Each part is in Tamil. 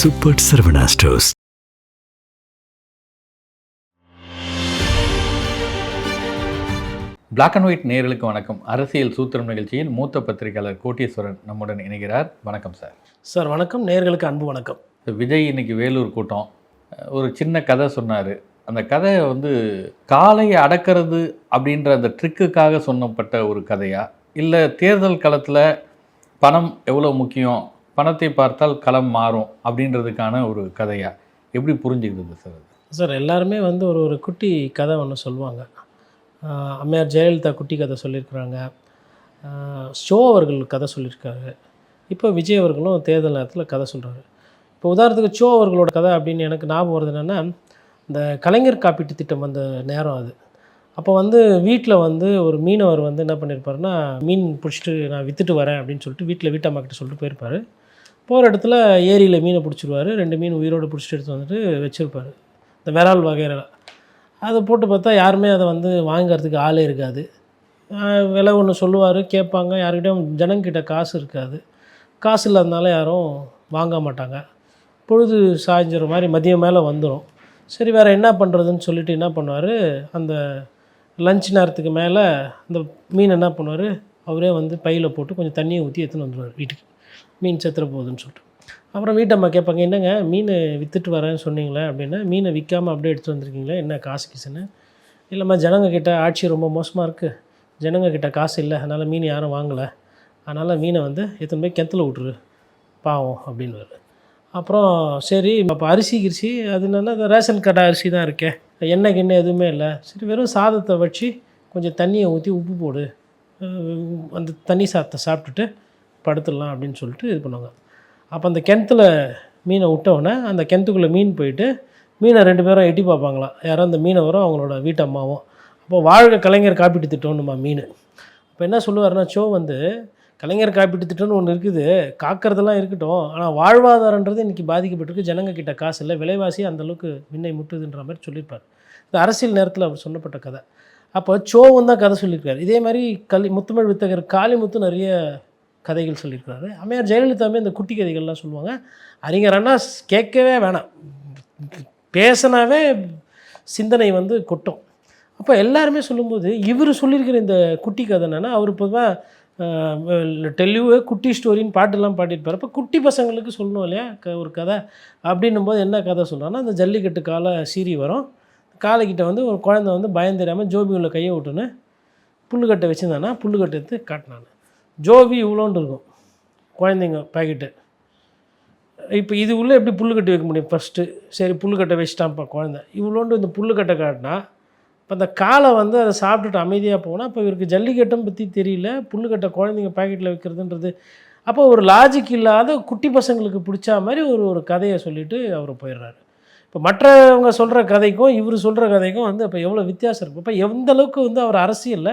Super Saravana stores. Black and white நேயர்களுக்கு வணக்கம். அரசியல் சூத்திரம் நிகழ்ச்சியில் மூத்த பத்திரிகையாளர் கோட்டீஸ்வரன் நம்முடன் இணைகிறார். வணக்கம் சார். சார் வணக்கம். நேயர்களுக்கு அன்பு வணக்கம். விஜய் இன்னைக்கு வேலூர் கூட்டம் ஒரு சின்ன கதை சொன்னார். அந்த கதை காளையை அடக்கிறது அப்படின்ற அந்த ட்ரிக்குக்காக சொன்னப்பட்ட ஒரு கதையா, இல்லை தேர்தல் களத்தில் பணம் எவ்வளோ முக்கியம், பணத்தை பார்த்தால் களம் மாறும் அப்படின்றதுக்கான ஒரு கதையா, எப்படி புரிஞ்சுக்கிறது சார்? சார் எல்லாருமே ஒரு குட்டி கதை ஒன்று சொல்லுவாங்க. அம்மையார் ஜெயலலிதா குட்டி கதை சொல்லியிருக்கிறாங்க, ஷோ அவர்கள் கதை சொல்லியிருக்காரு, இப்போ விஜய் அவர்களும் தேர்தல் நேரத்தில் கதை சொல்கிறாரு. இப்போ உதாரணத்துக்கு ஷோ அவர்களோட கதை அப்படின்னு எனக்கு ஞாபகம் வருது என்னென்னா, இந்த கலைஞர் காப்பீட்டு திட்டம் வந்த நேரம் அது. அப்போ வீட்டில் ஒரு மீனவர் என்ன பண்ணியிருப்பாருன்னா, மீன் பிடிச்சிட்டு நான் விற்றுட்டு வரேன் அப்படின்னு சொல்லிட்டு வீட்டம்மாக்கிட்ட சொல்லிட்டு போயிருப்பார். போகிற இடத்துல ஏரியில் மீனை பிடிச்சிருவார். 2 மீன் உயிரோடு பிடிச்சிட்டு எடுத்து வந்துட்டு வச்சுருப்பார், இந்த விரால் வகையில். அதை போட்டு பார்த்தா யாருமே அதை வாங்கிறதுக்கு ஆளே இருக்காது. விலை ஒன்று சொல்லுவார், கேட்பாங்க, யாருக்கிட்டையும் ஜனங்கிட்ட காசு இருக்காது. காசு இல்லாதனால யாரும் வாங்க மாட்டாங்க. பொழுது சாய்ஞ்சிற மாதிரி மதியம் மேலே வந்துடும். சரி வேறு என்ன பண்ணுறதுன்னு சொல்லிட்டு என்ன பண்ணுவார், அந்த லஞ்ச் நேரத்துக்கு மேலே அந்த மீன் என்ன பண்ணுவார், அவரே பையில் போட்டு கொஞ்சம் தண்ணியை ஊற்றி எடுத்துன்னு வந்துடுவார் வீட்டுக்கு, மீன் செத்துற போகுதுன்னு சொல்லிட்டு. அப்புறம் வீட்டம்மா கேட்பாங்க, என்னங்க மீன் விற்றுட்டு வரேன்னு சொன்னீங்களே அப்படின்னா, மீனை விற்காமல் அப்படியே எடுத்துகிட்டு வந்திருக்கீங்களே, என்ன காசு கீசுன்னு? இல்லைம்மா, ஜனங்கக்கிட்ட ஆட்சி ரொம்ப மோசமாக இருக்குது, ஜனங்கக்கிட்ட காசு இல்லை, அதனால் மீன் யாரும் வாங்கலை, அதனால் மீனை எடுத்துன்னு போய் கிணத்துல விட்ரு பாவம் அப்படின்னு. அப்புறம் சரி, அப்போ அரிசி அது என்னென்னா ரேஷன் கடை அரிசி தான் இருக்கே, எண்ணெய் கிண்ணெய் எதுவுமே இல்லை, சரி வெறும் சாதத்தை வச்சு கொஞ்சம் தண்ணியை ஊற்றி உப்பு போடு, அந்த தண்ணி சாதத்தை சாப்பிட்டுட்டு படுத்துடலாம் அப்படின்னு சொல்லிட்டு இது பண்ணுவாங்க. அப்போ அந்த கிணத்துல மீனை விட்டவுடனே அந்த கிணத்துக்குள்ளே மீன் போயிட்டு மீனை 2 பேரும் எட்டி பார்ப்பாங்களாம், யாரோ அந்த மீனவரும் அவங்களோட வீட்டம்மாவும். அப்போ வாழ்க கலைஞர் காப்பீட்டு திட்டம்னுமா மீன். அப்போ என்ன சொல்லுவாருன்னா, ஷோ கலைஞர் காப்பீட்டு திட்டம்னு ஒன்று இருக்குது, காக்கிறதெல்லாம் இருக்கட்டும், ஆனால் வாழ்வாதாரன்றது இன்றைக்கி பாதிக்கப்பட்டிருக்கு, ஜனங்கக்கிட்ட காசு இல்லை, விலைவாசி அந்தளவுக்கு மின்னை முட்டுதுன்ற மாதிரி சொல்லியிருப்பார். இந்த அரசியல் நேரத்தில் அவர் சொன்னப்பட்ட கதை. அப்போ ஷோவும் தான் கதை சொல்லியிருக்காரு. இதே மாதிரி முத்தமிழ் வித்தகர் காளிமுத்து நிறைய கதைகள் சொல்லியிருக்கிறாரு. அம்மையார் ஜெயலலிதாவே இந்த குட்டி கதைகள்லாம் சொல்லுவாங்க. அறிஞர் அண்ணா கேட்கவே வேணாம், பேசினாவே சிந்தனை கொட்டும். அப்போ எல்லாருமே சொல்லும்போது இவர் சொல்லியிருக்கிற இந்த குட்டி கதை என்னென்னா, அவர் பொதுவாக டெல்யூவே குட்டி ஸ்டோரின்னு பாட்டெல்லாம் பாடியிருப்பார். அப்போ குட்டி பசங்களுக்கு சொல்லணும் இல்லையா ஒரு கதை அப்படின்னும் போது என்ன கதை சொல்கிறான்னா, அந்த ஜல்லிக்கட்டு காலை சீறி வரும், காலைக்கிட்ட ஒரு குழந்தை பயந்துடாமல் ஜோபி உள்ள கையை விட்டுன்னு புல்லுக்கட்டை வச்சுருந்தானா, புல்லுக்கட்டை எடுத்து காட்டினான். ஜோபி இவ்வளோண்டு இருக்கும் குழந்தைங்க பாக்கெட்டு. இப்போ இது உள்ளே எப்படி புல்லுக்கட்டை வைக்க முடியும் ஃபஸ்ட்டு? சரி புல்லுக்கட்டை வச்சுட்டான்ப்பா குழந்தை, இவ்வளோண்டு இந்த புல்லுக்கட்டை காட்டினா இப்போ அந்த காலை அதை சாப்பிட்டுட்டு அமைதியாக போனால், இப்போ இவருக்கு ஜல்லிக்கட்டும் பற்றி தெரியல, புல்லுக்கட்டை குழந்தைங்க பாக்கெட்டில் வைக்கிறதுன்றது. அப்போ ஒரு லாஜிக் இல்லாத குட்டி பசங்களுக்கு பிடிச்சா மாதிரி ஒரு கதையை சொல்லிவிட்டு அவர் போயிடுறாரு. இப்போ மற்றவங்க சொல்கிற கதைக்கும் இவர் சொல்கிற கதைக்கும் அப்போ எவ்வளோ வித்தியாசம் இருக்கும். இப்போ எந்த அளவுக்கு அவர் அரசியலில்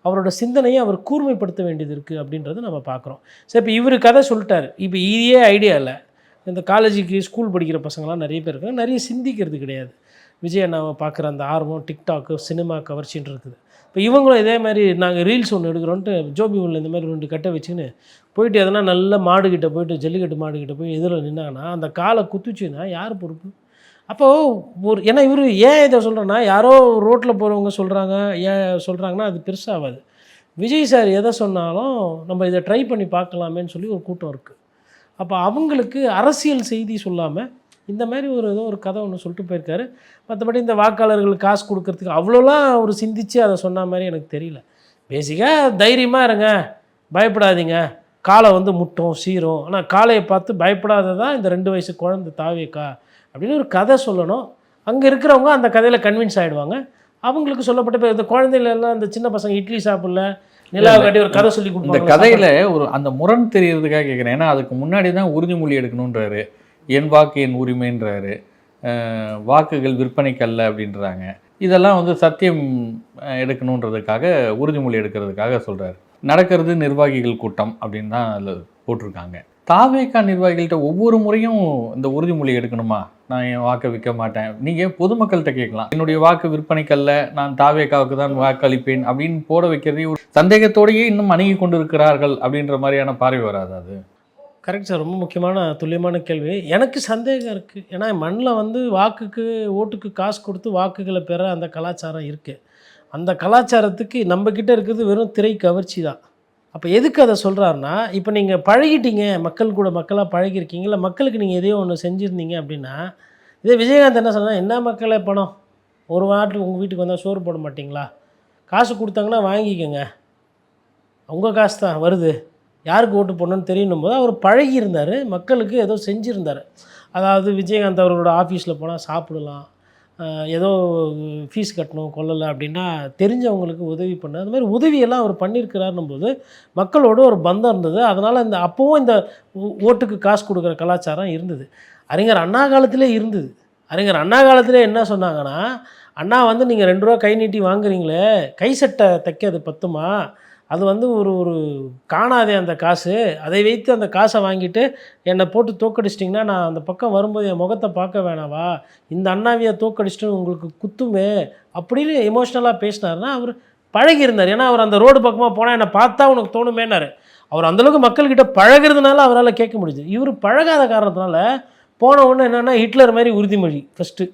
அவரோட சிந்தனையை அவர் கூர்மைப்படுத்த வேண்டியது இருக்குது அப்படின்றத நம்ம பார்க்குறோம். சரி, இப்போ இவர் கதை சொல்லிட்டார். இப்போ இதே ஐடியா இல்லை, இந்த காலேஜுக்கு ஸ்கூல் படிக்கிற பசங்களாம் நிறைய பேர் இருக்காங்க, நிறைய சிந்திக்கிறது கிடையாது. விஜய் அண்ணாவை பார்க்குற அந்த ஆர்வம் டிக்டாக்கு சினிமா கவர்ச்சின்னு இருக்குது. இப்போ இவங்களும் இதே மாதிரி நாங்கள் ரீல்ஸ் ஒன்று எடுக்கிறோன்ட்டு ஜோபி உள்ள இந்த மாதிரி 2 கட்டை வச்சுன்னு போயிட்டு எதனா நல்ல மாடுகிட்ட போயிட்டு ஜல்லிக்கட்டு மாடுகிட்ட போய் எதிரில் நின்னாங்கன்னா அந்த காலை குத்துச்சுன்னா யார் பொறுப்பு? அப்போது ஏன்னா இவர் ஏன் இதை சொல்கிறேன்னா, யாரோ ரோட்டில் போகிறவங்க சொல்கிறாங்க, ஏன் சொல்கிறாங்கன்னா அது பெருசாகாது. விஜய் சார் எதை சொன்னாலும் நம்ம இதை ட்ரை பண்ணி பார்க்கலாமேன்னு சொல்லி ஒரு கூட்டம் இருக்குது. அப்போ அவங்களுக்கு அரசியல் செய்தி சொல்லாமல் இந்த மாதிரி ஏதோ ஒரு கதை ஒன்று சொல்லிட்டு போயிருக்காரு. மற்றபடி இந்த வாக்காளர்களுக்கு காசு கொடுக்கறதுக்கு அவ்வளோலாம் அவர் சிந்தித்து அதை சொன்ன மாதிரி எனக்கு தெரியல. பேசிக்காக தைரியமாக இருங்க, பயப்படாதீங்க, காலை முட்டும் சீரும், ஆனால் காளையை பார்த்து பயப்படாததான் இந்த 2 வயசு குழந்தை தாவேக்கா அப்படின்னு ஒரு கதை சொல்லணும். அங்கே இருக்கிறவங்க அந்த கதையில் கன்வின்ஸ் ஆகிடுவாங்க. அவங்களுக்கு சொல்லப்பட்ட இப்போ இந்த குழந்தைகளெல்லாம் இந்த சின்ன பசங்க இட்லி சாப்பிடல நிலாவை காட்டி ஒரு கதை சொல்லி கொடுப்பாங்க. இந்த கதையில் அந்த முரண் தெரியறதுக்காக கேட்குறேன். ஏன்னா அதுக்கு முன்னாடி தான் உறுதிமொழி எடுக்கணுன்றாரு, என் வாக்கு என் உரிமைன்றாரு, வாக்குகள் விற்பனைக்கல்ல அப்படின்றாங்க. இதெல்லாம் சத்தியம் எடுக்கணுன்றதுக்காக உறுதிமொழி எடுக்கிறதுக்காக சொல்கிறாரு. நடக்கிறது நிர்வாகிகள் கூட்டம் அப்படின்னு தான் அதில் போட்டிருக்காங்க. தாவேகா நிர்வாகிகள்கிட்ட ஒவ்வொரு முறையும் இந்த உறுதிமொழி எடுக்கணுமா, நான் என் வாக்கை விற்க மாட்டேன், நீங்கள் பொதுமக்கள்கிட்ட கேட்கலாம், என்னுடைய வாக்கு விற்பனைக்கல்ல, நான் தாவேகாவுக்கு தான் வாக்களிப்பேன் அப்படின்னு போட வைக்கிறதே ஒரு சந்தேகத்தோடையே இன்னும் அணுகி கொண்டு இருக்கிறார்கள் அப்படின்ற மாதிரியான பார்வை வராது? அது கரெக்ட் சார். ரொம்ப முக்கியமான துல்லியமான கேள்வி. எனக்கு சந்தேகம் இருக்குது. ஏன்னா மண்ணில் வந்து ஓட்டுக்கு காசு கொடுத்து வாக்குகளை பெற அந்த கலாச்சாரம் இருக்குது. அந்த கலாச்சாரத்துக்கு நம்மக்கிட்ட இருக்கிறது வெறும் திரை கவர்ச்சி தான். அப்போ எதுக்கு அதை சொல்கிறாருன்னா, இப்போ நீங்கள் பழகிட்டீங்க, மக்கள் கூட மக்களாக பழகிருக்கீங்களா, மக்களுக்கு நீங்கள் எதையோ ஒன்று செஞ்சுருந்தீங்க அப்படின்னா, இதே விஜயகாந்த் என்ன சொன்னால், என்ன மக்களே பணம், ஒரு வாரத்துக்கு உங்கள் வீட்டுக்கு வந்தால் சோறு போட மாட்டிங்களா, காசு கொடுத்தாங்கன்னா வாங்கிக்கோங்க, உங்கள் காசு தான் வருது, யாருக்கு ஓட்டு போடணும்னு தெரியணும் போது அவர் பழகியிருந்தார், மக்களுக்கு ஏதோ செஞ்சுருந்தார். அதாவது விஜயகாந்த் அவர்களோட ஆஃபீஸில் போனால் சாப்பிடலாம், ஏதோ ஃபீஸ் கட்டணும் கொள்ளலை அப்படின்னா தெரிஞ்சவங்களுக்கு உதவி பண்ண, அது மாதிரி உதவியெல்லாம் அவர் பண்ணியிருக்கிறாருன்னும் போது மக்களோட ஒரு பந்தம் இருந்தது. அதனால் அப்போவும் இந்த ஓட்டுக்கு காசு கொடுக்குற கலாச்சாரம் இருந்தது. அறிஞர் அண்ணா காலத்திலே இருந்தது. அறிஞர் அண்ணா காலத்திலே என்ன சொன்னாங்கன்னா, அண்ணா வந்து நீங்கள் 2 ரூபா கை நீட்டி வாங்குறீங்களே, கை சட்டை தைக்க அது பத்துமா, அது வந்து ஒரு காணாதே அந்த காசு, அதை வைத்து அந்த காசை வாங்கிட்டு என்னை போட்டு தோக்கடிச்சிட்டிங்கன்னா நான் அந்த பக்கம் வரும்போது என் முகத்தை பார்க்க வேணாவா, இந்த அண்ணாவியை தோக்கடிச்சிட்டு உங்களுக்கு குத்துமே அப்படின்னு எமோஷ்னலாக பேசினார்னா அவர் பழகியிருந்தார். ஏன்னா அவர் அந்த ரோடு பக்கமாக போனால் என்னை பார்த்தா உனக்கு தோணுமேனார். அவர் அந்தளவுக்கு மக்கள்கிட்ட பழகிறதுனால அவரால் கேட்க முடியுது. இவர் பழகாத காரணத்தினால போன ஒன்று என்னென்னா ஹிட்லர் மாதிரி உறுதிமொழி ஃபஸ்ட்டு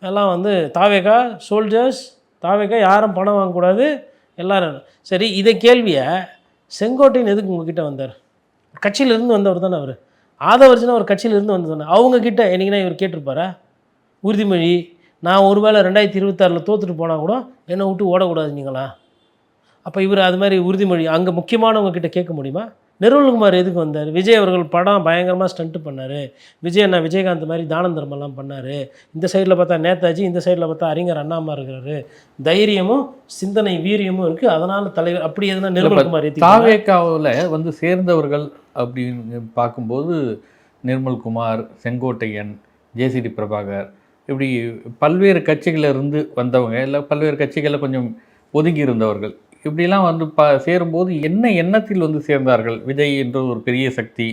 எல்லாம் வந்து தாவேகா சோல்ஜர்ஸ், தாவேகா யாரும் பணம் வாங்கக்கூடாது எல்லாரும். சரி, இதை கேள்வியை செங்கோட்டையன் எதுக்கு உங்ககிட்ட வந்தார்? கட்சியிலேருந்து வந்தவர் தானே அவர். ஆதவர்ஜுனா ஒரு கட்சியிலேருந்து வந்து தானே. அவங்கக்கிட்ட என்னைக்குன்னா இவர் கேட்டிருப்பாரா உறுதிமொழி, நான் ஒருவேளை 2026 தோற்றுட்டு போனால் கூட என்னை விட்டு ஓடக்கூடாது நீங்களா? அப்போ இவர் அது மாதிரி உறுதிமொழி அங்கே முக்கியமானவங்க கிட்ட கேட்க முடியுமா? நிர்மல்குமார் எதுக்கு வந்தார்? விஜய் அவர்கள் படம் பயங்கரமாக ஸ்டண்ட்டு பண்ணார். விஜயகாந்த் மாதிரி தானம் தர்மம்லாம் பண்ணார். இந்த சைடில் பார்த்தா நேதாஜி, இந்த சைடில் பார்த்தா அறிஞர் அண்ணாமா இருக்கிறாரு. தைரியமும் சிந்தனை வீரியமும் இருக்குது, அதனால் தலைவர் அப்படி எதுனா நிர்மல்குமார் தாவேக்காவில் வந்து சேர்ந்தவர்கள் அப்படின்னு பார்க்கும்போது நிர்மல்குமார், செங்கோட்டையன், ஜேசிடி பிரபாகர், இப்படி பல்வேறு கட்சிகளிலிருந்து வந்தவங்க, இல்லை பல்வேறு கட்சிகளில் கொஞ்சம் ஒதுங்கி இருந்தவர்கள், இப்படிலாம் வந்து சேரும்போது என்ன எண்ணத்தில் வந்து சேர்ந்தார்கள்? விஜய் என்ற ஒரு பெரிய சக்தி,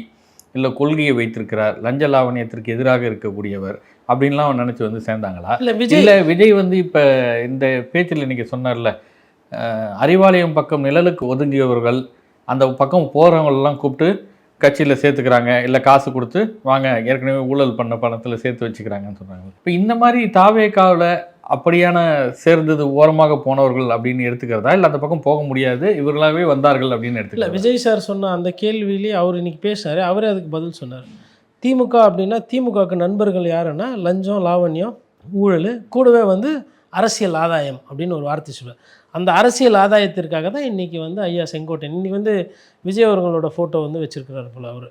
இல்லை கொள்கையை வைத்திருக்கிறார், லஞ்ச லாவணியத்திற்கு எதிராக இருக்கக்கூடியவர் அப்படின்லாம் நினச்சி வந்து சேர்ந்தாங்களா? இல்லை விஜய் வந்து இப்போ இந்த பேச்சில் இன்றைக்கி சொன்னார்ல, அறிவாலயம் பக்கம் நிழலுக்கு ஒதுங்கியவர்கள் அந்த பக்கம் போகிறவங்களெல்லாம் கூப்பிட்டு கட்சியில் சேர்த்துக்கிறாங்க, இல்லை காசு கொடுத்து வாங்க ஏற்கனவே ஊழல் பண்ண பணத்தில் சேர்த்து வச்சுக்கிறாங்கன்னு சொல்கிறாங்க. இப்போ இந்த மாதிரி தாவேக்காவில் அப்படியான சேர்ந்தது ஓரமாக போனவர்கள் அப்படின்னு எடுத்துக்கிறதா, இல்லை அந்த பக்கம் போக முடியாது இவர்களாகவே வந்தார்கள் அப்படின்னு எடுத்துக்கல? விஜய் சார் சொன்ன அந்த கேள்வியிலே அவர் இன்றைக்கி பேசினார், அவரே அதுக்கு பதில் சொன்னார். திமுக அப்படின்னா திமுகவுக்கு நண்பர்கள் யாருன்னா லஞ்சம், லாவண்யம், ஊழல், கூடவே வந்து அரசியல் ஆதாயம் அப்படின்னு ஒரு வார்த்தை சொல்லுவார். அந்த அரசியல் ஆதாயத்திற்காக தான் இன்றைக்கி வந்து ஐயா செங்கோட்டையன் இன்றைக்கி வந்து விஜய் அவர்களோட ஃபோட்டோ வந்து வச்சுருக்கிறார் போல் அவர்.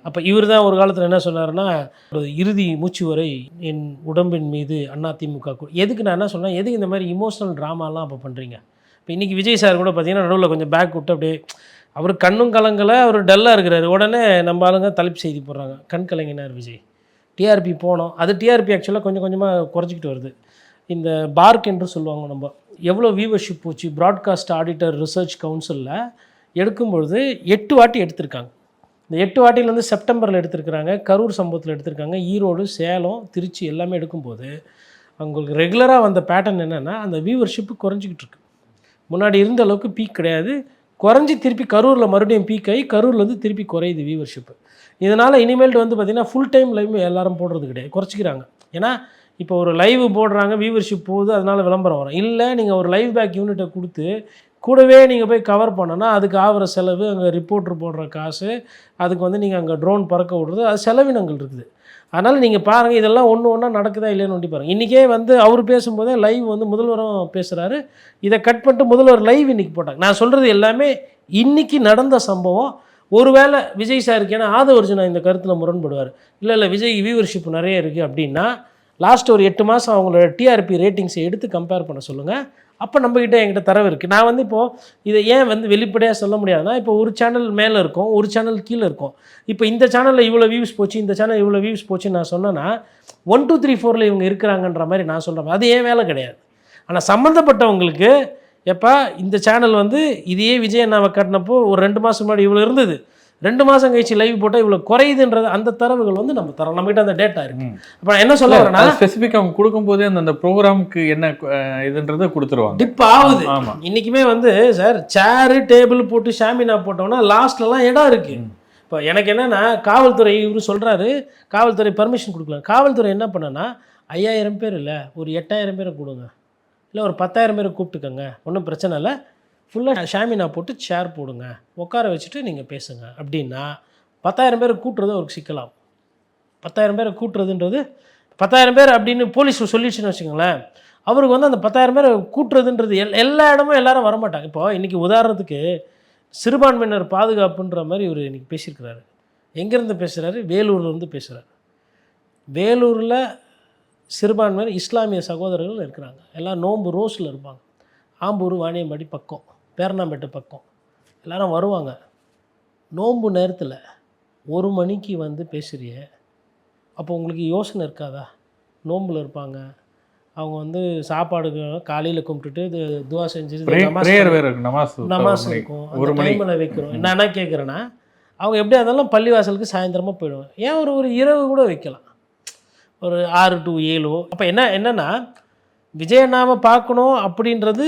அப்போ இவர் தான் ஒரு காலத்தில் என்ன சொன்னார்னா, ஒரு இறுதி மூச்சு வரை என் உடம்பின் மீது அதிமுக. எதுக்கு நான் என்ன சொன்னேன், எதுக்கு இந்த மாதிரி இமோஷனல் ட்ராமாலாம் அப்போ பண்ணுறீங்க? இப்போ இன்றைக்கி விஜய் சார் கூட பார்த்தீங்கன்னா நடுவில் கொஞ்சம் பேக் விட்டு அப்படியே அவர் கண்ணும் கலங்கலை, அவர் டல்லாக இருக்கிறாரு. உடனே நம்ம ஆளுங்க தலைப்பு செய்தி போடுறாங்க, கண் கலங்கினார் விஜய். டிஆர்பி போனோம், அது டிஆர்பி ஆக்சுவலாக கொஞ்சம் கொஞ்சமாக குறைச்சிக்கிட்டு வருது. இந்த பார்க் என்று சொல்லுவாங்க, நம்ம எவ்வளோ வியூவர்ஷிப் போச்சு ப்ராட்காஸ்ட் ஆடிட்டர் ரிசர்ச் கவுன்சிலில் எடுக்கும்பொழுது 8 வாட்டி எடுத்திருக்காங்க. இந்த 8 வாட்டியில் வந்து செப்டம்பரில் எடுத்திருக்கிறாங்க, கரூர் சம்பவத்தில் எடுத்திருக்காங்க, ஈரோடு, சேலம், திருச்சி எல்லாமே எடுக்கும்போது அவங்களுக்கு ரெகுலராக வந்த பேட்டர்ன் என்னென்னா, அந்த வியூவர்ஷிப்பு குறைஞ்சிக்கிட்டு இருக்கு. முன்னாடி இருந்த அளவுக்கு பீக் கிடையாது, குறைஞ்சி திருப்பி கரூரில் மறுபடியும் பீக் ஆகி கரூரில் வந்து திருப்பி குறையுது வியூவர்ஷிப்பு. இதனால் இனிமேல்ட்டு வந்து பார்த்திங்கன்னா ஃபுல் டைம் லைவ் எல்லாரும் போடுறது கிடையாது, குறைச்சிக்கிறாங்க. ஏன்னா இப்போ ஒரு லைவ் போடுறாங்க, வியூவர்ஷிப் போகுது, அதனால் விளம்பரம் வரும். இல்லை நீங்கள் ஒரு லைவ் பேக் யூனிட்டை கொடுத்து கூடவே நீங்கள் போய் கவர் பண்ணோன்னா அதுக்கு ஆகிற செலவு, அங்கே ரிப்போர்ட்ரு போடுற காசு, அதுக்கு வந்து நீங்கள் அங்கே ட்ரோன் பறக்க விடுறது, அது செலவினங்கள் இருக்குது. அதனால் நீங்கள் பாருங்கள், இதெல்லாம் ஒன்று ஒன்றா நடக்குதா இல்லைன்னு ஒண்டி பாருங்கள். இன்றைக்கே வந்து அவர் பேசும்போதே லைவ் வந்து முதல்வரும் பேசுகிறாரு, இதை கட் பண்ணிட்டு முதல்வர் லைவ் இன்றைக்கி போட்டாங்க. நான் சொல்கிறது எல்லாமே இன்றைக்கி நடந்த சம்பவம். ஒருவேளை விஜய் சாருக்கு ஏன்னா ஆதவர்ஜுனா இந்த கருத்தில் முரண்படுவார். இல்லை விஜய் வியூவர்ஷிப் நிறைய இருக்குது அப்படின்னா லாஸ்ட் ஒரு 8 மாதம் அவங்களோட டிஆர்பி ரேட்டிங்ஸை எடுத்து கம்பேர் பண்ண சொல்லுங்கள். அப்போ நம்மக்கிட்ட என்கிட்ட தரவு இருக்குது. நான் வந்து இப்போது இதை ஏன் வந்து வெளிப்படையாக சொல்ல முடியாதுன்னா, இப்போ ஒரு சேனல் மேலே இருக்கும், ஒரு சேனல் கீழே இருக்கும். இப்போ இந்த சேனலில் இவ்வளோ வியூஸ் போச்சு, இந்த சேனல் இவ்வளோ வியூஸ் போச்சுன்னு நான் சொன்னேன்னா 1 2 3 4ல் இவங்க இருக்கிறாங்கன்ற மாதிரி நான் சொல்கிறேன். அது ஏன் வேலை கிடையாது. ஆனால் சம்மந்தப்பட்டவங்களுக்கு எப்போ இந்த சேனல் வந்து இதையே விஜய் அண்ணாவை காட்டினப்போ ஒரு 2 மாதம் முன்னாடி இவ்வளோ இருந்தது, 2 மாதம் கழிச்சு லைவ் போட்டால் இவ்வளோ குறையுதுன்றது அந்த தரவுகள் வந்து நம்ம தரோம், நம்மகிட்ட அந்த டேட்டா இருக்குது. அப்போ என்ன சொல்ல வரேன்னா, ஸ்பெசிஃபிக்காக அவங்க கொடுக்கும்போதே அந்த ப்ரோக்ராமுக்கு என்ன இதுன்றதை கொடுத்துருவாங்க. டிப் ஆகுது. இன்றைக்குமே வந்து சார் சேரு டேபிள் போட்டு ஷாமினா போட்டோம்னா லாஸ்ட்லலாம் இடம் இருக்குது. இப்போ எனக்கு என்னென்னா காவல்துறை இவர் சொல்கிறாரு காவல்துறை பர்மிஷன் கொடுக்கல. காவல்துறை என்ன பண்ணனா 5000 பேர் இல்லை ஒரு 8000 பேரை கொடுங்க, இல்லை ஒரு 10,000 பேரை கூப்பிட்டுக்கோங்க, ஒன்றும் பிரச்சனை இல்லை, ஃபுல்லாக ஷாமினா போட்டு சேர் போடுங்க, உட்கார வச்சுட்டு நீங்கள் பேசுங்க அப்படின்னா 10,000 பேரை கூட்டுறது அவருக்கு சிக்கலாம். 10,000 பேரை கூட்டுறதுன்றது 10,000 பேர் அப்படின்னு போலீஸ் சொல்லிடுச்சுன்னு வச்சுக்கோங்களேன், அவருக்கு வந்து அந்த 10,000 பேரை கூட்டுறதுன்றது எல்லா இடமும் எல்லாரும் வரமாட்டாங்க. இப்போது இன்றைக்கி உதாரணத்துக்கு சிறுபான்மையினர் பாதுகாப்புன்ற மாதிரி இவர் இன்றைக்கி பேசியிருக்கிறாரு. எங்கேருந்து பேசுகிறாரு? வேலூர்லேருந்து பேசுகிறாரு. வேலூரில் சிறுபான்மையினர் இஸ்லாமிய சகோதரர்கள் இருக்கிறாங்க, எல்லாம் நோன்பு ரோஸில் இருப்பாங்க, ஆம்பூர் வாணியம்பாடி பக்கம் பேரணாம்பேட்டை பக்கம் எல்லோரும் வருவாங்க. நோன்பு நேரத்தில் 1 மணிக்கு வந்து பேசுகிறிய, அப்போ உங்களுக்கு யோசனை இருக்காதா? நோம்பில் இருப்பாங்க அவங்க, வந்து சாப்பாடுக்கு காலையில் கும்பிட்டுட்டு இது துவா செஞ்சுட்டு நமாஸ் இருக்கும், அந்த டைமில் வைக்கிறோம். என்னன்னா கேட்குறேன்னா அவங்க எப்படியா இருந்தாலும் பள்ளிவாசலுக்கு சாயந்தரமாக போயிடுவாங்க. ஏன் ஒரு இரவு கூட வைக்கலாம், ஒரு 6 to 7. அப்போ என்னென்னா விஜயண்ணாவை பார்க்கணும் அப்படின்றது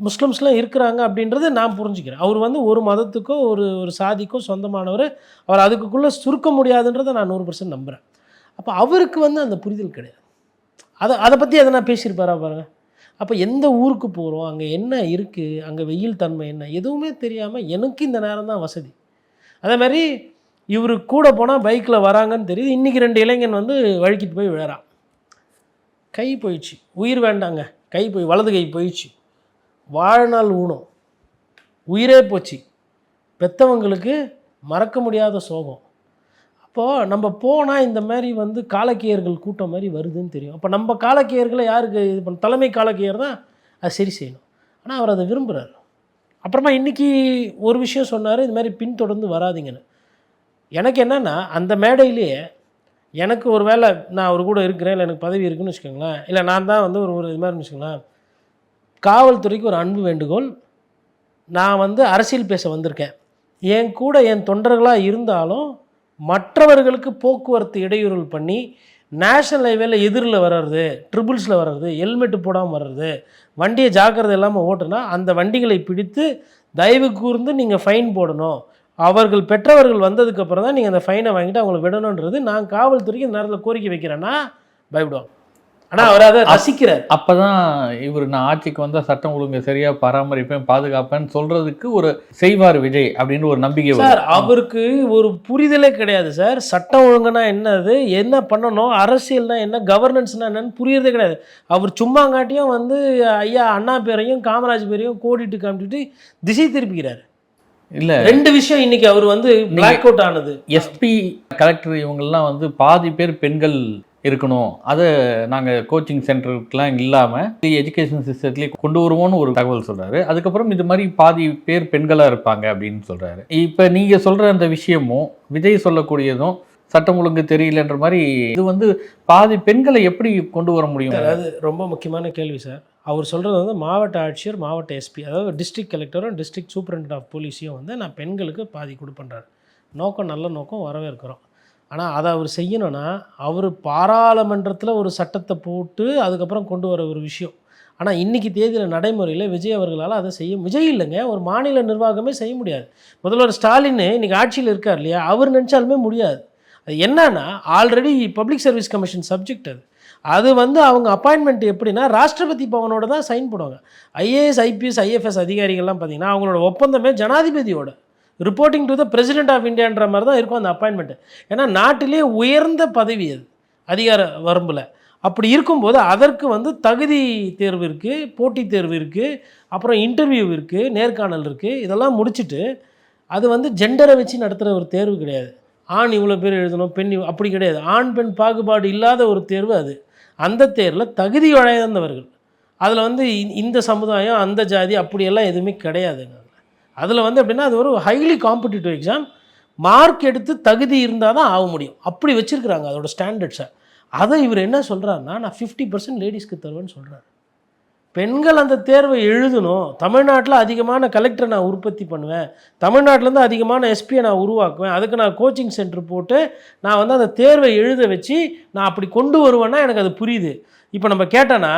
முஸ்லிம்ஸ்லாம் இருக்கிறாங்க அப்படின்றது நான் புரிஞ்சுக்கிறேன். அவர் வந்து ஒரு மதத்துக்கோ ஒரு சாதிக்கோ சொந்தமானவர், அவர் அதுக்குள்ளே சுருக்க முடியாதுன்றதை நான் 100% நம்புகிறேன். அப்போ அவருக்கு வந்து அந்த புரிதல் கிடையாது. அதை பற்றி எதனா பேசியிருப்பாரா பாருங்கள். அப்போ எந்த ஊருக்கு போகிறோம், அங்கே என்ன இருக்குது, அங்கே வெயில் தன்மை என்ன, எதுவுமே தெரியாமல் எனக்கு இந்த நேரம் தான் வசதி. அதே மாதிரி இவர் கூட போனால் பைக்கில் வராங்கன்னு தெரியுது. இன்றைக்கி 2 இளைஞன் வந்து வழுக்கிட்டு போய் விழறான், கை போயிடுச்சு, உயிர் வேண்டாங்க, கை போய் வலது கை போயிடுச்சு, வாழ்நாள் ஊனம், உயிரே போச்சு, பெற்றவங்களுக்கு மறக்க முடியாத சோகம். அப்போது நம்ம போனால் இந்த மாதிரி வந்து காலக்கேயர்கள் கூட்டம் மாதிரி வருதுன்னு தெரியும். அப்போ நம்ம காலக்கேயர்களை யாருக்கு இது பண்ண, தலைமை காலக்கேயர் தான் அது சரி செய்யணும். ஆனால் அவர் அதை விரும்புகிறார். அப்புறமா இன்றைக்கி ஒரு விஷயம் சொன்னார், இது மாதிரி பின்தொடர்ந்து வராதிங்கன்னு. எனக்கு என்னென்னா அந்த மேடையிலேயே எனக்கு ஒரு வேளை நான் அவர் கூட இருக்கிறேன், இல்லை எனக்கு பதவி இருக்குன்னு வச்சுக்கோங்களேன், இல்லை நான் தான் வந்து ஒரு இது மாதிரி வச்சுக்கோங்களேன், காவல்துறைக்கு ஒரு அன்பு வேண்டுகோள், நான் வந்து அரசியல் பேச வந்திருக்கேன், என் கூட என் தொண்டர்களாக இருந்தாலும் மற்றவர்களுக்கு போக்குவரத்து இடையூறுகள் பண்ணி நேஷனல் ஹைவேல எதிரில் வர்றது, ட்ரிபிள்ஸில் வர்றது, ஹெல்மெட்டு போடாமல் வர்றது, வண்டியை ஜாக்கிரதை இல்லாமல் ஓட்டுனா அந்த வண்டிகளை பிடித்து தயவு கூர்ந்து நீங்கள் ஃபைன் போடணும், அவர்கள் பெற்றவர்கள் வந்ததுக்கப்புறம் தான் நீங்கள் அந்த ஃபைனை வாங்கிட்டு அவங்களை விடணுன்றது நான் காவல்துறைக்கு இந்த நேரத்தில் கோரிக்கை வைக்கிறேன்னா பயப்படுவாங்க. ஆனால் அவர் அதை ரசிக்கிறார். அப்போ தான் இவர் நான் ஆட்சிக்கு வந்தால் சட்டம் ஒழுங்கு சரியாக பராமரிப்பேன் பாதுகாப்பேன்னு சொல்கிறதுக்கு ஒரு செய்வார் விஜய் அப்படின்னு ஒரு நம்பிக்கை சார். அவருக்கு ஒரு புரிதலே கிடையாது சார். சட்டம் ஒழுங்குனா என்னது, என்ன பண்ணணும், அரசியல்னா என்ன, கவர்னன்ஸ்னா என்னன்னு புரியறதே கிடையாது. அவர் சும்மாங்காட்டியும் வந்து ஐயா அண்ணா பேரையும் காமராஜ் பேரையும் கோடிட்டு காமிட்டு திசை திருப்பிக்கிறார். இல்லை 2 விஷயம் இன்னைக்கு அவர் வந்து பிளாக் அவுட் ஆனது. எஸ்பி கலெக்டர் இவங்கெல்லாம் வந்து பாதி பேர் பெண்கள் இருக்கணும், அதை நாங்கள் கோச்சிங் சென்டருக்குலாம் இல்லாமல் எஜுகேஷன் சிஸ்டத்துலேயே கொண்டு வருவோன்னு ஒரு தகவல் சொல்கிறாரு. அதுக்கப்புறம் இது மாதிரி பாதி பேர் பெண்களாக இருப்பாங்க அப்படின்னு சொல்கிறாரு. இப்போ நீங்கள் சொல்கிற அந்த விஷயமும் விஜய் சொல்லக்கூடியதும் சட்டம் ஒழுங்கு தெரியலன்ற மாதிரி, இது வந்து பாதி பெண்களை எப்படி கொண்டு வர முடியும்? அதாவது ரொம்ப முக்கியமான கேள்வி சார். அவர் சொல்கிறது வந்து மாவட்ட ஆட்சியர், மாவட்ட எஸ்பி, அதாவது டிஸ்ட்ரிக்ட் கலெக்டரும் டிஸ்ட்ரிக்ட் சூப்பரண்டென்ட் ஆஃப் போலீஸையும் வந்து நான் பெண்களுக்கு பாதி கொடுப்பேன்றார். நோக்கம் நல்ல நோக்கம், வரவேற்கிறோம். ஆனால் அதை அவர் செய்யணும்னா அவர் பாராளுமன்றத்தில் ஒரு சட்டத்தை போட்டு அதுக்கப்புறம் கொண்டு வர ஒரு விஷயம். ஆனால் இன்றைக்கி தேதியில் நடைமுறையில் விஜய் அவர்களால் அதை விஜய் இல்லைங்க, ஒரு மாநில நிர்வாகமே செய்ய முடியாது. முதல்வர் ஸ்டாலின் இன்றைக்கி ஆட்சியில் இருக்கார் இல்லையா, அவர் நினச்சாலுமே முடியாது. அது என்னன்னா already public service commission subject அது வந்து அவங்க அப்பாயின்மெண்ட் எப்படின்னா ராஷ்டிரபதி பவனோட தான் சைன் போடுவாங்க. ஐஏஎஸ் ஐபிஎஸ் ஐஎஃப்எஸ் அதிகாரிகள்லாம் பார்த்திங்கன்னா அவங்களோட ஒப்பந்தமே ஜனாதிபதியோட reporting to the president of இந்தியான்ற மாதிரி தான் இருக்கும் அந்த அப்பாயின்மெண்ட்டு. ஏன்னா நாட்டிலே உயர்ந்த பதவி அது அதிகார வரம்பில். அப்படி இருக்கும்போது அதற்கு வந்து தகுதி தேர்வு இருக்குது, போட்டித் தேர்வு இருக்குது, அப்புறம் இன்டர்வியூ இருக்குது, நேர்காணல் இருக்குது. இதெல்லாம் முடிச்சுட்டு அது வந்து ஜெண்டரை வச்சு நடத்துகிற ஒரு தேர்வு கிடையாது. ஆண் இவ்வளோ பேர் எழுதணும், பெண் அப்படி கிடையாது. ஆண் பெண் பாகுபாடு இல்லாத ஒரு தேர்வு அது. அந்த தேர்வில் தகுதி இழந்தவர்கள், அதில் வந்து இந்த சமுதாயம் அந்த ஜாதி அப்படியெல்லாம் எதுவுமே கிடையாதுங்க. அதில் வந்து எப்படின்னா அது ஒரு ஹைலி காம்படிட்டிவ் எக்ஸாம், மார்க் எடுத்து தகுதி இருந்தால் தான் ஆக முடியும். அப்படி வச்சுருக்குறாங்க அதோட ஸ்டாண்டர்ட்ஸை. அதை இவர் என்ன சொல்கிறாருன்னா நான் 50% லேடிஸ்க்கு தருவேன்னு சொல்கிறார். பெண்கள் அந்த தேர்வை எழுதணும். தமிழ்நாட்டில் அதிகமான கலெக்டரை நான் உற்பத்தி பண்ணுவேன், தமிழ்நாட்டிலேருந்து அதிகமான எஸ்பியை நான் உருவாக்குவேன், அதுக்கு நான் கோச்சிங் சென்டர் போட்டு நான் வந்து அந்த தேர்வை எழுத வச்சு நான் அப்படி கொண்டு வருவேன்னா எனக்கு அது புரியுது. இப்போ நம்ம கேட்டோன்னா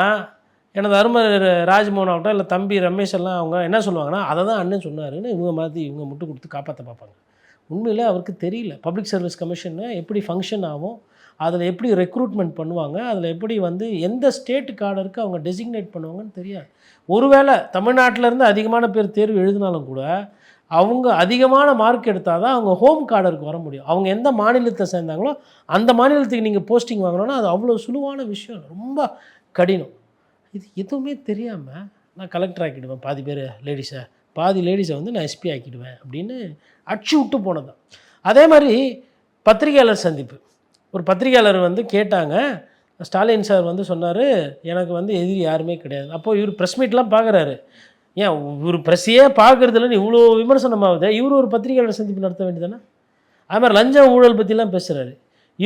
எனது அருமை ராஜ்மோகன் ஆகட்டும் இல்லை தம்பி ரமேஷ் எல்லாம் அவங்க என்ன சொல்லுவாங்கன்னா அதை தான் அண்ணன் சொன்னாருன்னு இவங்க மாதிரி இவங்க முட்டு கொடுத்து காப்பாற்ற பார்ப்பாங்க. உண்மையில் அவருக்கு தெரியல. பப்ளிக் சர்வீஸ் கமிஷன் எப்படி ஃபங்க்ஷன் ஆகும், அதில் எப்படி ரெக்ரூட்மெண்ட் பண்ணுவாங்க, அதில் எப்படி வந்து எந்த ஸ்டேட் கார்டருக்கு அவங்க டெசிக்னேட் பண்ணுவாங்கன்னு தெரியாது. ஒருவேளை தமிழ்நாட்டிலேருந்து அதிகமான பேர் தேர்வு எழுதினாலும் கூட அவங்க அதிகமான மார்க் எடுத்தால் தான் அவங்க ஹோம் கார்டருக்கு வர முடியும். அவங்க எந்த மாநிலத்தை சேர்ந்தாங்களோ அந்த மாநிலத்துக்கு நீங்கள் போஸ்டிங் வாங்கணும்னா அது அவ்வளோ சுலுவான விஷயம் இல்லை, ரொம்ப கடினம். இது எதுவுமே தெரியாமல் நான் கலெக்டர் ஆக்கிடுவேன் பாதி பேர் லேடிஸை, பாதி லேடிஸை வந்து நான் எஸ்பி ஆக்கிடுவேன் அப்படின்னு அடிச்சு விட்டு போனது. அதே மாதிரி பத்திரிகையாளர் சந்திப்பு, ஒரு பத்திரிகையாளர் வந்து கேட்டாங்க, ஸ்டாலின் சார் வந்து சொன்னார் எனக்கு வந்து எதிரி யாருமே கிடையாது. அப்போது இவர் ப்ரெஸ் மீட்லாம் பார்க்குறாரு. ஏன் இவர் ப்ரெஸ்ஸையே பார்க்குறதுலன்னு இவ்வளோ விமர்சனம் ஆகுது, இவர் ஒரு பத்திரிகையாளர் சந்திப்பு நடத்த வேண்டியதானே? அது மாதிரி லஞ்சம் ஊழல் பற்றிலாம் பேசுகிறாரு.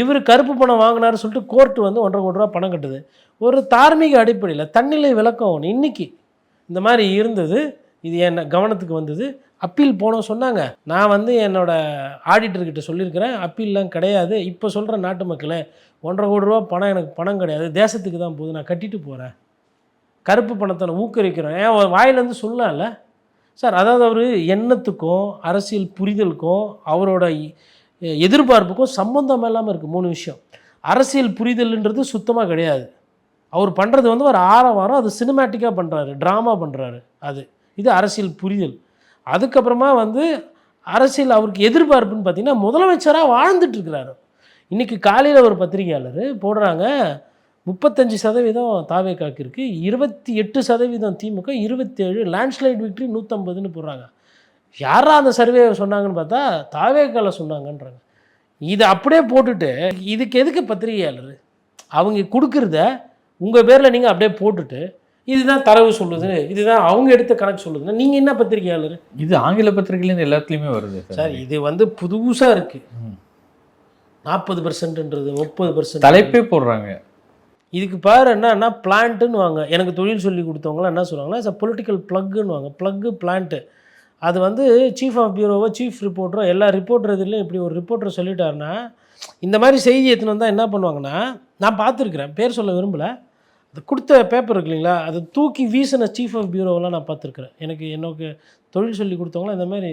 இவர் கருப்பு பணம் வாங்கினார்னு சொல்லிட்டு கோர்ட்டு வந்து 1.5 கோடி ரூபா பணம் கட்டுது. ஒரு தார்மீக அடிப்படையில் தன்னிலை விளக்கம் ஒன்று இன்றைக்கி இந்த மாதிரி இருந்தது, இது என்ன கவனத்துக்கு வந்தது, அப்பீல் போனோம் சொன்னாங்க. நான் வந்து என்னோடய ஆடிட்டர்கிட்ட சொல்லியிருக்கிறேன், அப்பீல்லாம் கிடையாது. இப்போ சொல்கிற நாட்டு மக்களே 1.5 கோடி ரூபா பணம் எனக்கு பணம் கிடையாது, தேசத்துக்கு தான் போகுது, நான் கட்டிட்டு போகிறேன், கருப்பு பணத்தை நான் ஊக்குவிக்கிறேன். ஏன் வாயிலேருந்து சொல்லலாம்ல சார்? அதாவது அவர் எண்ணத்துக்கும் அரசியல் புரிதலுக்கும் அவரோட எதிர்பார்ப்புக்கும் சம்பந்தம் இல்லாமல் இருக்குது 3 விஷயம். அரசியல் புரிதல்ன்றது சுத்தமாக கிடையாது. அவர் பண்ணுறது வந்து ஒரு ஆரவாரம், அது சினிமேட்டிக்காக பண்ணுறாரு, ட்ராமா பண்ணுறாரு, இது அரசியல் புரிதல். அதுக்கப்புறமா வந்து அரசியல் அவருக்கு எதிர்பார்ப்புன்னு பார்த்தீங்கன்னா முதலமைச்சராக வாழ்ந்துட்டுருக்கிறாரு. இன்றைக்கி காலையில் ஒரு பத்திரிகையாளர் போடுறாங்க 35% தாவேக்காக்கு இருக்குது, 28% திமுக, 27 லேண்ட்ஸ்லைட் விக்ட்ரி 150ன்னு போடுறாங்க. யாரா அந்த சர்வே சொன்னாங்கன்னு பார்த்தா தாவேக்காவில் சொன்னாங்கன்றாங்க. இதை அப்படியே போட்டுட்டு இதுக்கு எதுக்கு பத்திரிகையாளர்? அவங்க கொடுக்குறத உங்கள் பேரில் நீங்கள் அப்படியே போட்டுட்டு இதுதான் தரவு சொல்லுது, இதுதான் அவங்க எடுத்த கணக்கு சொல்லுதுன்னா நீங்கள் என்ன பத்திரிகையாளர்? இது ஆங்கில பத்திரிகையிலேருந்து எல்லாத்துலேயுமே வருது சார். இது வந்து புதுசாக இருக்குது. 40%ன்றது 30% தலைப்பே போடுறாங்க. இதுக்கு பாரு என்னன்னா பிளான்ட்டுன்னு வாங்க. எனக்கு தொழில் சொல்லி கொடுத்தவங்களாம் என்ன சொல்லுவாங்கன்னா சார் பொலிட்டிக்கல் ப்ளக்குன்னு வாங்க. ப்ளக்கு பிளான்ட்டு அது வந்து சீஃப் ஆஃப் பியூரோவோ சீஃப் ரிப்போர்ட்டரோ எல்லா ரிப்போர்ட்டர் இதுலேயும் இப்படி ஒரு ரிப்போர்ட்டர் சொல்லிட்டாருன்னா இந்த மாதிரி செய்தி எடுத்துன்னு வந்தால் என்ன பண்ணுவாங்கன்னா, நான் பார்த்துருக்குறேன், பேர் சொல்ல விரும்பலை, அது கொடுத்த பேப்பர் இருக்கு இல்லைங்களா, அதை தூக்கி வீசின சீஃப் ஆஃப் பியூரோவெலாம் நான் பார்த்துருக்குறேன். எனக்கு தொழில் சொல்லி கொடுத்தவங்களாம் இந்த மாதிரி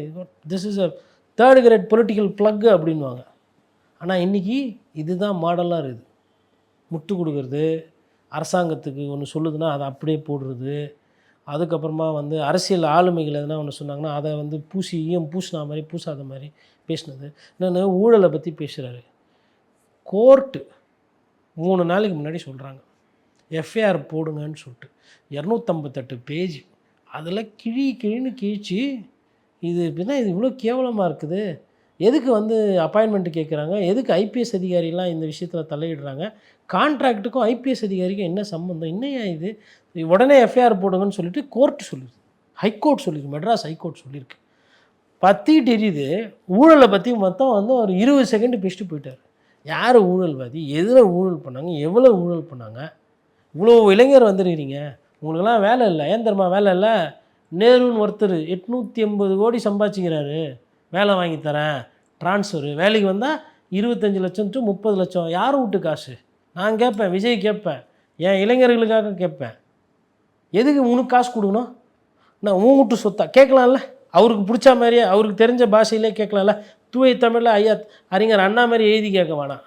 this is a 3rd grade political block அப்படின்வாங்க. ஆனால் இன்றைக்கி இதுதான் மாடலாக இருக்குது. முட்டு கொடுக்குறது, அரசாங்கத்துக்கு ஒன்று சொல்லுதுன்னா அதை அப்படியே போடுறது, அதுக்கப்புறமா வந்து அரசியல் ஆளுமைகள் எதுனா ஒன்று சொன்னாங்கன்னா அதை வந்து பூசினா மாதிரி பூசாத மாதிரி பேசினது. இன்னொன்று ஊழலை பற்றி பேசுகிறாரு. கோர்ட்டு 3 நாளைக்கு முன்னாடி சொல்கிறாங்க எஃப்ஐஆர் போடுங்கன்னு சொல்லிட்டு 258 பேஜ், அதில் கிழின்னு கிழிச்சு இது இப்படின்னா இது இவ்வளோ கேவலமாக இருக்குது, எதுக்கு வந்து அப்பாயின்மெண்ட்டு கேட்குறாங்க, எதுக்கு ஐபிஎஸ் அதிகாரிலாம் இந்த விஷயத்தில் தலையிடுறாங்க, கான்ட்ராக்ட்டுக்கும் ஐபிஎஸ் அதிகாரிக்கும் என்ன சம்மந்தம், என்னையா இது, உடனே எஃப்ஐஆர் போடுங்கன்னு சொல்லிட்டு கோர்ட்டு சொல்லிடுது, ஹைகோர்ட் சொல்லியிருக்கு, மெட்ராஸ் ஹைகோர்ட் சொல்லியிருக்கு. பற்றிட்டு எரியுது. ஊழலை பற்றி மொத்தம் வந்து ஒரு 20 செகண்ட் பேசிட்டு போயிட்டார். யார் ஊழல்வாதி, எதில் ஊழல் பண்ணாங்க, எவ்வளோ ஊழல் பண்ணாங்க, இவ்வளோ இளைஞர் வந்துருக்கிறீங்க, உங்களுக்கெல்லாம் வேலை இல்லை, ஏன் தெரியுமா வேலை இல்லை, நேருன்னு ஒருத்தர் 880 கோடி சம்பாதிச்சிக்கிறாரு, வேலை வாங்கி தரேன், ட்ரான்ஸ்ஃபரு, வேலைக்கு வந்தால் 25 லட்சம் to 30 லட்சம், யார் வீட்டு காசு, நான் கேட்பேன், விஜய் கேட்பேன், என் இளைஞர்களுக்காக கேட்பேன், எதுக்கு உனக்கு காசு கொடுக்கணும், நான் உன் வீட்டு சொத்தா கேட்கலாம்ல, அவருக்கு பிடிச்ச மாதிரியே அவருக்கு தெரிஞ்ச பாஷையிலே கேட்கலாம்ல, தூய தமிழில் ஐயா அறிஞர் அண்ணா மாதிரி எழுதி கேட்க வேணாம்,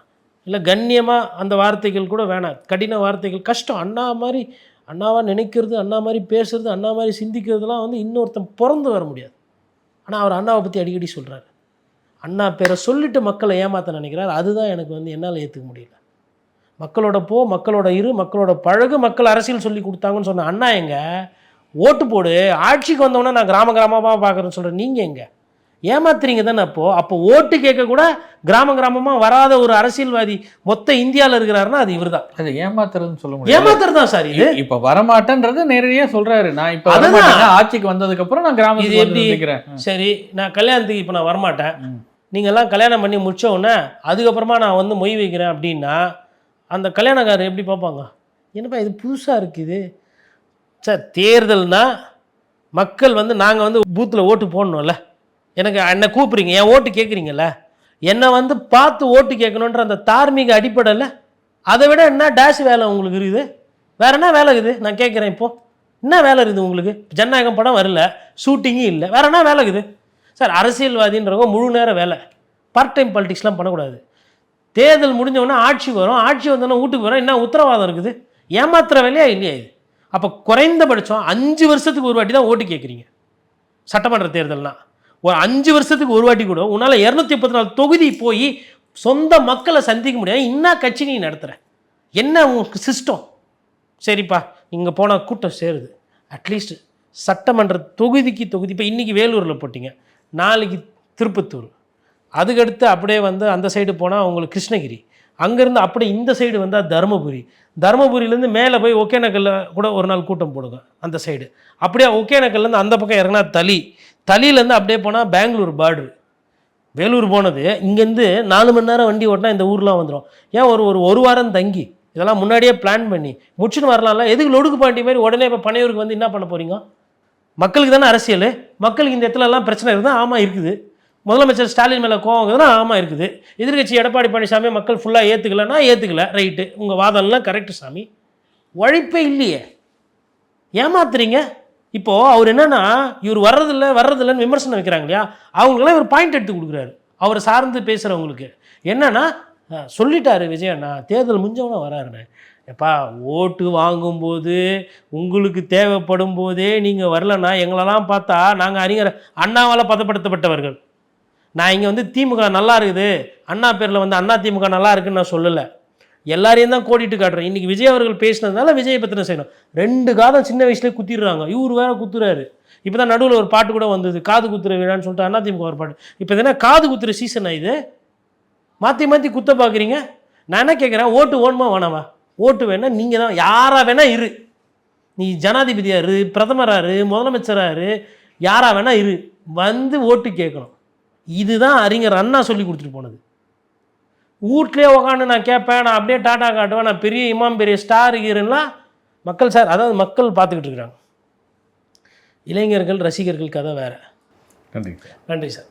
இல்லை கண்ணியமாக அந்த வார்த்தைகள் கூட வேணாம், கடின வார்த்தைகள் கஷ்டம், அண்ணா மாதிரி அண்ணாவாக நினைக்கிறது, அண்ணா மாதிரி பேசுகிறது, அண்ணா மாதிரி சிந்திக்கிறதுலாம் வந்து இன்னொருத்தன் பிறந்து வர முடியாது. ஆனால் அவர் அண்ணாவை பற்றி அடிக்கடி சொல்கிறார், அண்ணா பேரை சொல்லிவிட்டு மக்களை ஏமாற்ற நினைக்கிறார். அதுதான் எனக்கு வந்து என்னால் ஏற்றுக்க முடியல. மக்களோட போ, மக்களோட இரு, மக்களோட பழகு, மக்கள் அரசியல் சொல்லி கொடுத்தாங்கன்னு சொன்ன அண்ணா எங்க, ஓட்டு போடு, ஆட்சிக்கு வந்தோன்னா நான் கிராமமாக பார்க்குறேன்னு சொல்கிறேன், நீங்கள் எங்கே ஏமாத்துறீங்க தானே? அப்போ ஓட்டு கேட்க கூட கிராமமாக வராத ஒரு அரசியல்வாதி மொத்த இந்தியாவில் இருக்கிறாருன்னா அது இவர் தான். அது ஏமாத்துறதுன்னு சொல்ல முடியாது, ஏமாத்துறது தான் சார். இது இப்போ வரமாட்டேன்றது நேரடியாக சொல்கிறாரு, நான் இப்போ ஆட்சிக்கு வந்ததுக்கப்புறம் நான் கிராமத்துக்கு எப்படி இருக்கிறேன், சரி நான் கல்யாணத்துக்கு இப்போ நான் வரமாட்டேன், நீங்கள்லாம் கல்யாணம் பண்ணி முடிச்ச உடனே அதுக்கப்புறமா நான் வந்து மொய் வைக்கிறேன் அப்படின்னா அந்த கல்யாணக்காரர் எப்படி பார்ப்பாங்க, என்னப்பா இது புதுசாக இருக்குது சார். தேர்தல்னால் மக்கள் வந்து நாங்கள் வந்து பூத்தில் ஓட்டு போடணும்ல, எனக்கு என்னை கூப்பிட்றீங்க, என் ஓட்டு கேட்குறீங்கல்ல, என்னை வந்து பார்த்து ஓட்டு கேட்கணுன்ற அந்த தார்மீக அடிப்படையில் அதை விட என்ன டேஷ் வேலை உங்களுக்கு இருக்குது, வேறு என்ன வேலை இருக்குது நான் கேட்குறேன். இப்போது என்ன வேலை இருக்குது உங்களுக்கு? ஜனநாயகம் படம் வரல, ஷூட்டிங்கும் இல்லை, வேறு என்ன வேலை இருக்குது சார்? அரசியல்வாதின்றவங்க முழு நேரம் வேலை, பார்ட் டைம் பாலிடிக்ஸ்லாம் பண்ணக்கூடாது. தேர்தல் முடிஞ்சவொடனே ஆட்சி வரும், ஆட்சி வந்தோடனே வீட்டுக்கு வரும், என்ன உத்தரவாதம் இருக்குது? ஏமாத்துற வேலையா இல்லையா இது? அப்போ குறைந்தபட்சம் 5 வருஷத்துக்கு ஒரு வாட்டி தான் ஓட்டு கேட்குறீங்க. சட்டமன்ற தேர்தல்னா ஒரு 5 வருஷத்துக்கு ஒரு வாட்டி கூட உன்னால் 234 தொகுதி போய் சொந்த மக்களை சந்திக்க முடியாது. என்ன கட்சி நீ நடத்துகிற? என்ன உங்களுக்கு சிஸ்டம்? சரிப்பா, இங்கே போனால் கூட்டம் சேருது, அட்லீஸ்ட் சட்டமன்ற தொகுதிக்கு தொகுதி. இப்போ இன்றைக்கி வேலூரில் போட்டிங்க, நாளைக்கு திருப்பத்தூர், அதுக்கடுத்து அப்படியே வந்து அந்த சைடு போனால் உங்களுக்கு கிருஷ்ணகிரி, அங்கேருந்து அப்படியே இந்த சைடு வந்தால் தருமபுரி, தருமபுரியிலேருந்து மேலே போய் ஒகேனக்கல்ல கூட ஒரு நாள் கூட்டம் போடுங்க அந்த சைடு. அப்படியே ஒகேனக்கல்லேருந்து அந்த பக்கம் இறங்கினா தளியிலேருந்து அப்படியே போனால் பெங்களூர் பார்டரு. வேலூர் போனது இங்கேருந்து 4 மணி நேரம் வண்டி ஓட்டினா இந்த ஊர்லாம் வந்துடும். ஏன் ஒரு வாரம் தங்கி இதெல்லாம் முன்னாடியே பிளான் பண்ணி முடிச்சுன்னு வரலாம்ல? எதுக்கு லொடுக்கு பாண்டி மாதிரி உடனே இப்போ பனையூருக்கு வந்து என்ன பண்ண போகிறீங்க? மக்களுக்கு தானே அரசியல். மக்களுக்கு இந்த இடத்துலலாம் பிரச்சனை இருந்தால் ஆமாம் இருக்குது. முதலமைச்சர் ஸ்டாலின் மேலே கோவம் இருக்குதுன்னா ஆமாம் இருக்குது. எதிர்கட்சி எடப்பாடி பழனிசாமி மக்கள் ஃபுல்லாக ஏற்றுக்கலன்னா ஏற்றுக்கல, ரைட்டு, உங்கள் வாதம்லாம் கரெக்டு சாமி. உழைப்பே இல்லையே, ஏமாத்துறீங்க. இப்போது அவர் என்னென்னா இவர் வர்றதில்லைன்னு விமர்சனம் வைக்கிறாங்க இல்லையா, அவங்களுக்கெல்லாம் இவர் பாயிண்ட் எடுத்து கொடுக்குறாரு. அவரை சார்ந்து பேசுகிறவங்களுக்கு என்னென்னா சொல்லிட்டாரு விஜயண்ணா, தேர்தல் முடிஞ்சவனா வராருண்ணே. எப்பா, ஓட்டு வாங்கும்போது உங்களுக்கு தேவைப்படும் போதே நீங்கள் வரலன்னா எங்களெல்லாம் பார்த்தா நாங்கள் அறிஞர் அண்ணாவால் பதப்படுத்தப்பட்டவர்கள். நான் இங்கே வந்து திமுக நல்லா இருக்குது, அண்ணா பேரில் வந்து அண்ணா திமுக நல்லா இருக்குன்னு நான் சொல்லலை, எல்லாரையும் தான் கோடிட்டு காட்டுறேன். இன்றைக்கி விஜய் அவர்கள் பேசினதுனால விஜயை பற்றின செய்யணும். 2 காதம் சின்ன வயசுலேயே குத்திடுறாங்க. இவர் வேற குத்துறாரு. இப்போ தான் நடுவில் ஒரு பாட்டு கூட வந்தது, காது குத்துற விழான்னு சொல்லிட்டு அண்ணா திமுக ஒரு பாட்டு. இப்போ என்ன காது குத்துற சீசனா இது? மாற்றி குத்த பார்க்குறீங்க. நான் என்ன கேட்குறேன், ஓட்டு ஓணுமா வேணாமா? ஓட்டு வேணா நீங்கள் தான் யாராக வேணா இரு, நீ ஜனாதிபதியாக இரு, பிரதமராக இரு, முதலமைச்சராக இரு, யாராக வேணா இரு, வந்து ஓட்டு கேட்கணும். இதுதான் அறிஞர் அண்ணா சொல்லி கொடுத்துட்டு போனது. வீட்லேயே உக்காந்து நான் கேட்பேன், நான் அப்படியே டாட்டா காட்டுவேன், நான் பெரிய இமாம் பெரிய ஸ்டார் ஹீரோலாம் மக்கள் சார், அதாவது மக்கள் பார்த்துக்கிட்டு இருக்கிறாங்க. இளைஞர்கள் ரசிகர்கள் கதை வேறு. நன்றி நன்றி சார்.